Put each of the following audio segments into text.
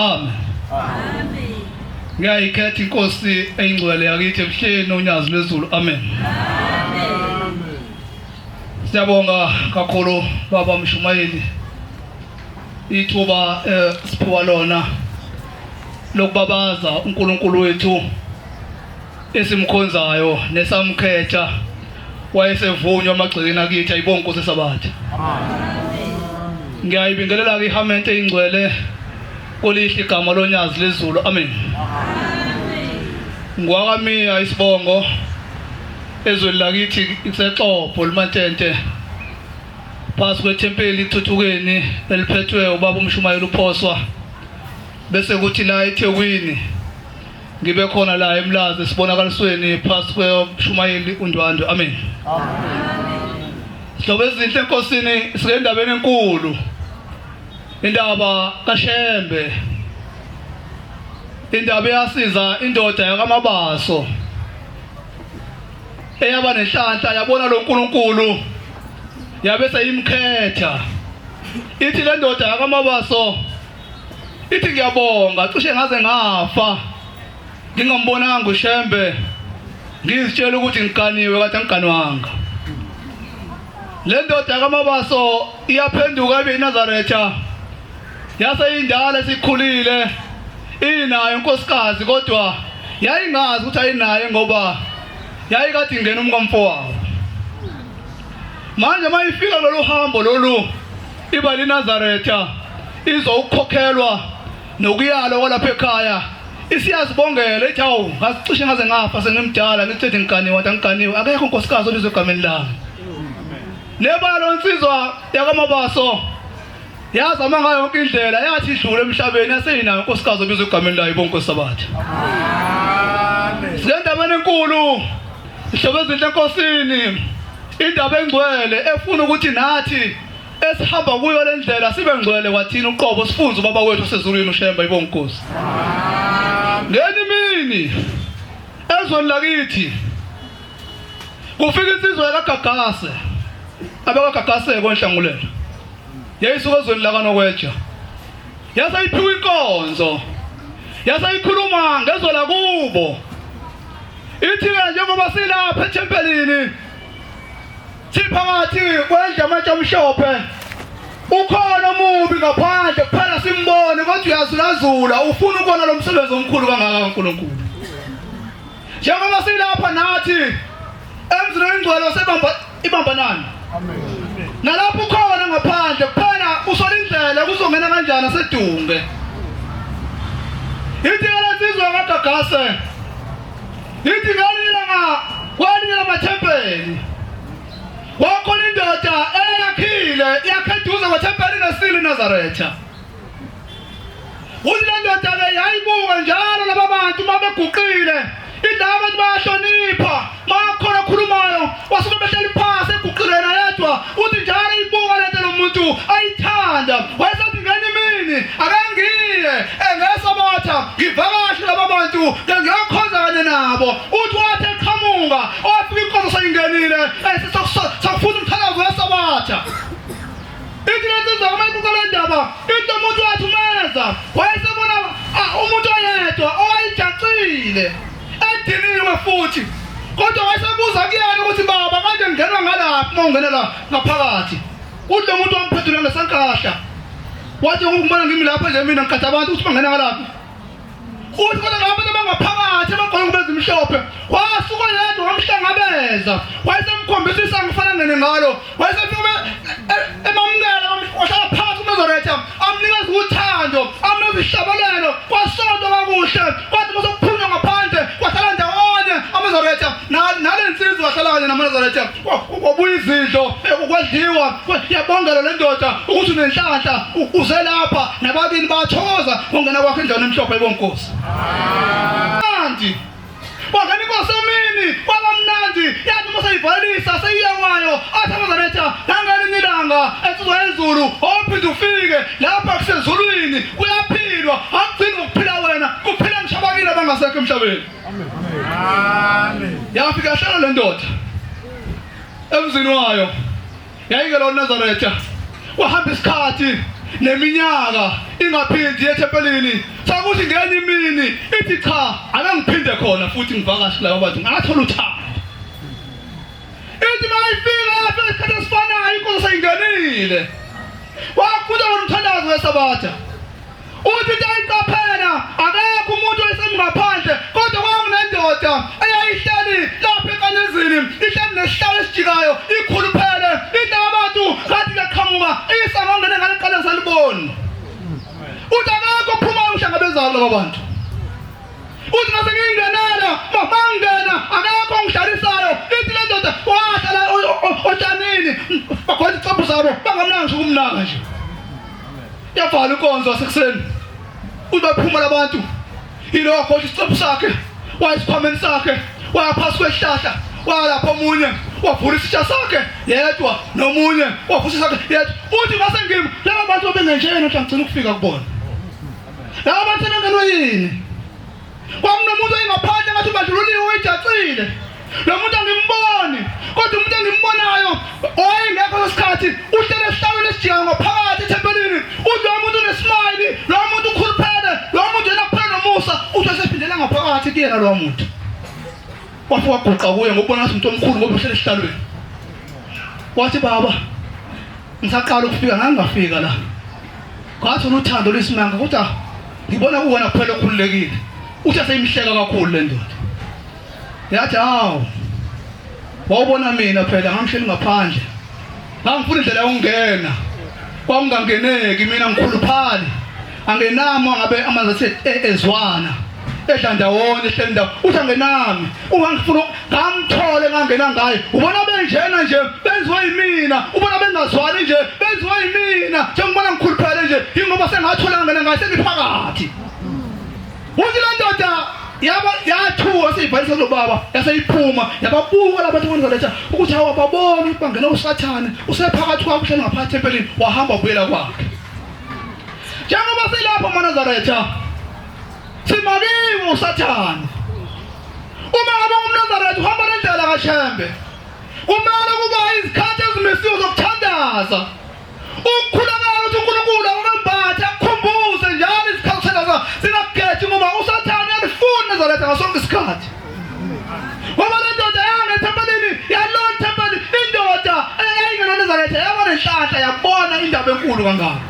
Amen. Ngiyayikhetha inkosi eyingcwele yakithi ebuhleni nonyazi lwezulu. Amen. Siyabonga kakhulu baba Mshumayeli ithuba siphiwa lona lokubabaza uNkulunkulu wethu esimkhonzayo nesamkhetha wayesevunywa amagcikeni akithi ayibonga inkosi Sabatha. Ngiyayibingelela ke ihamente eyingcwele kolihle igama lonyazi lezulu. Amen. Ngwakamiya isibongo ezweni lakithi isexopho liMantente phasi kwethempeli ithuthukeni eliphethwe ubaba uMshumayeli uPhoswa bese kuthi la eThekwini ngibe khona la eMlazi sibonakalisweni phasi kweMshumayeli uNdwandwe. Amen. Hlobo ezinhle enkosini sike endabeni enkulu indaba kaShembe indaba yasiza indoda yakaMabaso eyaba nenhlanhla yabona lo uNkulunkulu yabe seyimkhetha ithi le ndoda yakaMabaso ithi ngiyabonga cishe ngaze ngafa ngingambonanga uShembe ngizitshela ukuthi ngikaniwe kade ngikanwanga. Le ndoda yakaMabaso iyaphenduka ibe iNazaretha yaseyindala esikhulile inayo inkosikazi kodwa yayingazi ukuthi ayinayo ngoba yayikade ingena umkamfowabo. Manje mayifika lolu hambo lolu iba liNazaretha izokukhokhelwa nokuyala kwalapha ekhaya isiyazibongela ethi awu ngasicishe ngaze ngafa sengimdala ngithethe ngikaniwe ngikaniwe akekho unkosikazi olizwe egameni lami. Nebalo insizwa yakaMabaso yazama ngayo yonke indlela yathi idlule emhlabeni yaseyinayo unkosikazi obizwe egameni layo ibonke Sabatha. Amen. Sendabeni enkulu ihlobo ezinhle enkosini indaba engcwele efuna ukuthi nathi esihamba kuyo le ndlela sibe ngcwele kwathina uqobo sifunze ubaba wethu osezulwini uShembe ibonke Nkosi. Ngeni mini ezweni lakithi kufika insizwa kaGagase abakaGagase konhlangulelo yayisuka ezweni lakaNokweja yasayiphiwa inkonzo yasayikhuluma ngezwe lakubo ithi njengoba silapha ethempelini siphakathi kwendle amatshe amhlophe ukhona umubi ngaphandle kuphela simbone kodwa uyazulazula ufuna ukubona lo msebenzi omkhulu kangaka kaNkulunkulu. Njengoba silapha nathi emzini wengcwele sebamba ibambanani. Amen. Nalapho ukhona ngaphandle kuphela usola indlela kuzongena kanjani asedunge. Ithi ngalesizwe kaGagase ithi ngalila kwalila amathempeli wakhona indoda eyakhile yakheduza kwathempeli ngesile iNazaretha. Uthi le ndoda le yayibuka njalo laba bantu mabeguqile indaba abantu bayahlonipha makhona okhulumayo wasuke behleli phasi eguqilena yedwa uthi njalo ibuka lento lo muntu ayithanda wayesathi ngani mini akangiye engeSabatha ngivakashe laba bantu ngiyakhozana nabo uthi wathi eqhamuka ofika inkonzo sayingenile sakufuna umthakazo weSabatha. Ithi lento zakumayibuka le ndaba into umuntu wathi umeza wayesebona umuntu oyedwa owayijacile ediniwe futhi kodwa wayesebuza kuyena ukuthi baba kanje ngingena ngalapha mawungena la ngaphakathi uthi lo muntu wamphendula ngesankahla wathi ukubona ngimi lapha nje mina ngikhatha abantu ukuthi bangena ngalapha uthi kodwa ngabantu abangaphakathi abagqoke ngubezi mhlophe wasuka yedwa wamhlangabeza wayesemkhombisisa ngifanele ngalo wayesefika emamngela wahlala phansi uNazaretha amnikeza uthando amnezihlabalelo kwasonto kakuhle kwathi bosokuphunywa ngaphandle kwahlala ndawonye amaZaretha nalensizwa wahlala kanye namaZaretha kwabuya izidlo ukwadliwa yabongela le ndoda ukuthi unenhlanhla uze lapha nababili bathokoza ungena kwakhe endlwane emhlophe ibonkosi. Manje wangena inkosi emini kwabamnandi yathi musayivalisa seyiyawayo athi amaZaretha nangani ilanga esizwa ezulu ophinde ufike lapha kusezulwini kuyaphilwa akugcini ngokuphila wena kuphila emshabakile abangasekho emhlabeni. Amen. Yafika yahlala le ndoda emzini wayo yayike lo Nazaretha wahamba isikhathi neminyaka ingaphindi ethempelini sakuthi ngenye imini ithi cha akangiphinde khona futhi ngivakashe laba bantu ngathola uthando ithi mayifika lapha isikhathi esifanayo inkosi ayingenile wakuza umthandazo wesabatha uthi ayiqaphela akekho umuntu oyisemngaphandle kodwa kwakunendoda eyayihleli lapha enkanezini ihleli nesihlalo esijikayo ikhuluphele ithi abantu ngathi yaqhamuka isangongene ngaleqala salibona uthi akekho ophumayo uhlangabezana laba bantu uthi ngase ngiyingenela mangena akekho ongihlalisayo ithi le ndoda wahlala otshanini bagwela icaphu zabo bangamnanga nje ukumnaka nje yavala inkonzo yasekuseni uthi baphuma labantu yilo wagoqa isicaphu sakhe wayisikhwameni sakhe wayaphasi kwesihlahla walapha omunye wavula isitsha sakhe yedwa nomunye wavula sakhe yedwa uthi ngase ngimi laba bantu bengenjena mhla ngicela ukufika kubona laba bantu bengenwe yini kwakunomuntu oyingaphandle ngathi badlululiwe uyijacile lo muntu angimboni kodwa umuntu engimbonayo oyingekho lesikhathi uhlele esihlawini esijika ngaphakathi ethempelini uthi lo muntu unesmile lo muntu ukhuluphele lo muntu yena kuphela nomusa uthi esephindela ngaphakathi kuyena lo muntu wathi waguqa kuye ngokubona ukuthi umuntu omkhulu ngoba uhlele esihlalweni wathi baba ngisaqala ukufika ngangafika la ngathi unothando lwesimanga kodwa ngibona kuwona kuphela okhululekile uthi aseyimhleka kakhulu le ndoda yathi hawu wawubona mina phela ngamhleli ngaphandle ngangifuna indlela yokungena kwakungangeneki mina ngikhuluphali angenamo ngabe amanzi ezwana edla ndawonye ehleli ndawo uthi angenami ungangifuna ngamthole ngangena ngayo ubona benjena nje benziwe yimina ubona bengazwani nje benziwe yimina njengobona ngikhuluphele nje ingoba sengathola ngangena ngayo sengiphakathi uthi le ndoda yathuwa seyibhalisa lo baba yaseyiphuma yababuka labantu bonzaletha ukuthi hawa babona bangena usathane usephakathi kwakho hleli ngaphakathi tempelini wahamba ubuyela kwakhe njengoba selapha eNazaretha simakiwe usathane uma ngabe uMnazaretha uhamba nendlela kaShembe kumele kuba izikhathi ezimisiwe zokuthandaza ukukhulekela ukuthi uNkulunkulu akambathe akukhumbuze njalo izikhathi sena singagethi ngoba usathane uyalifuna Nazaretha ngasonke isikhathi ngoba le ndoda yangethempelini yalona tempeli indoda eyayingena Nazaretha yabona inhlahla yabona indaba enkulu kangaka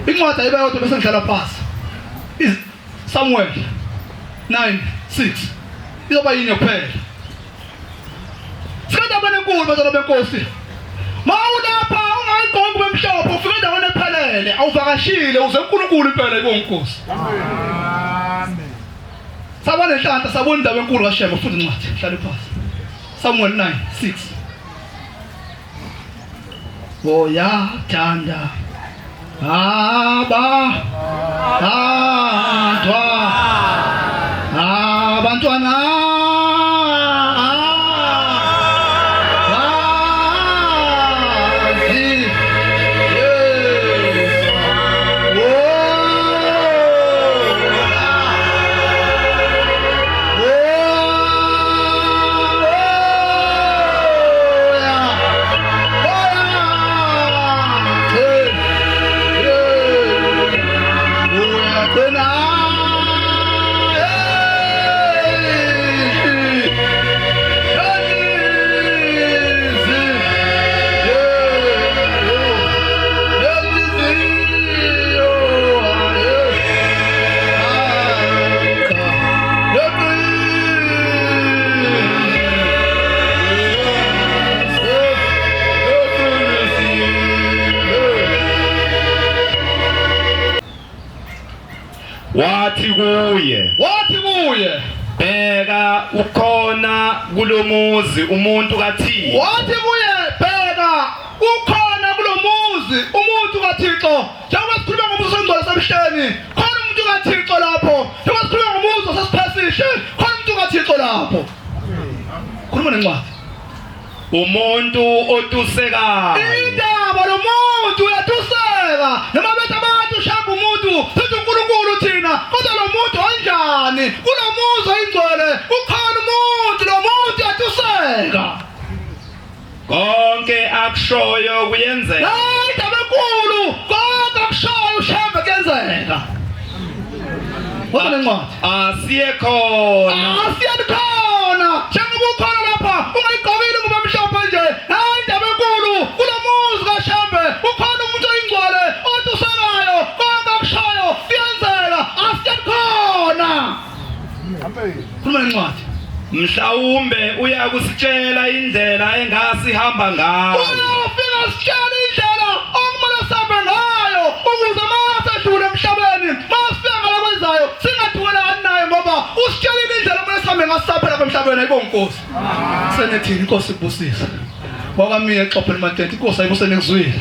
incwadi ayibeyodwa bese ngihlala phansi Samuel 9:6 izoba yini kuphela sikadabane enkulu bazalo benkosi mawulapha ungayigqoki bemhlophe ufike endaweni ephelele awuvakashile uze uNkulunkulu impela ibonkosi amen sabona inhlanhla sabona indaba enkulu kaShembe futhi incwadi hlala phansi Samuel 9:6 Oyathanda abantwana wathi kuye bheka ukhona kulomuzi umuntu kaThixo wathi kuye bheka ukhona kulomuzi umuntu kaThixo njengoba sikhuluma ngomuzi ongcwele semhleni khona umuntu kaThixo lapho njengoba sikhuluma ngomuzi osesiphasishe khona umuntu kaThixo lapho khuluma nencwadi umuntu otusekayo indaba lomuntu uyatuseka noma bethu abantu shamba umuntu sithi uNkulunkulu thina kodwa lo muntu onjani kulomuzi oyingcwele ukhona umuntu lo muntu uyatuseka konke akushoyo kuyenzeka hayi indaba enkulu konke akushoyo What's the name? asiye khona Asiyakhona njengoba ukhona lapha ungayigqokile ngoba mhlophe nje hayi indaba enkulu kulomuzi kaShambe ukhona umuntu oyingcwele otusekayo konke akushayo kuyenzeka asiyakhona khuluma incwadi mhlawumbe uyakusitshela indlela engasihamba ngayo uyafika sitshela indlela okumele sihambe ngayo ukuze masedlule emhlabeni masifika ngakwenzayo singathukelani naye ngoba usitshelile indlela okumele sihambe ngasaphela lapha emhlabeni ayibonge inkosi senethini inkosi ibusisa wakwamiye exophela imatente inkosi ayibusene kuzwile